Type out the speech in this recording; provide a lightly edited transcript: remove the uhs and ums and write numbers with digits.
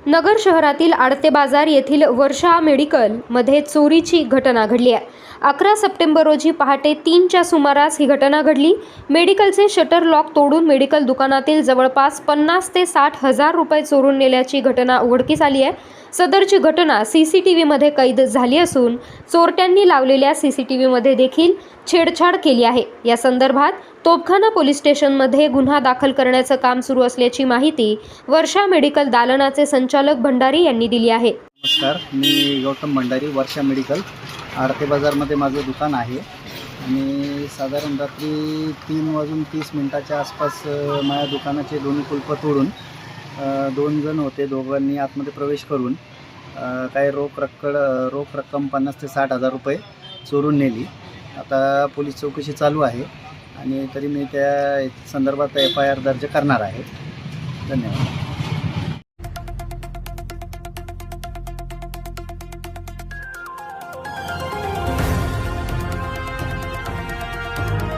नगर शहरातील आडते बाजार येथील वर्षा मेडिकलमध्ये चोरीची घटना घडली आहे। 11 सप्टेंबर रोजी पहाटे 3च्या सुमारास ही घटना घडली। मेडिकलचे शटर लॉक तोडून मेडिकल दुकानातील जवळपास 50 ते 60 हजार रुपये चोरून नेल्याची घटना उघडकीस आली आहे। सदरची घटना सीसीटीव्हीमध्ये कैद झाली असून चोरट्यांनी लावलेल्या सीसीटीव्हीमध्ये देखील छेडछाड केली आहे। या संदर्भात तोपखाना पोलीस स्टेशनमध्ये गुन्हा दाखल करण्याचं काम सुरू असल्याची माहिती वर्षा मेडिकल दालनाचे संचालक भंडारी यांनी दिली आहे। नमस्कार, मी गौतम भंडारी, वर्षा मेडिकल आडते बाजारमध्ये माझं दुकान आहे आणि साधारण रात्री 3:30 आसपास माझ्या दुकानाचे दोन्ही कुलपं तोडून 2 जण होते, दोघांनी आतमध्ये प्रवेश करून काही रोख रक्कम 50 ते 60 हजार रुपये चोरून नेली। आता पोलीस चौकशी चालू आहे आणि तरी मी त्या संदर्भात FIR दर्ज करणार आहे। धन्यवाद।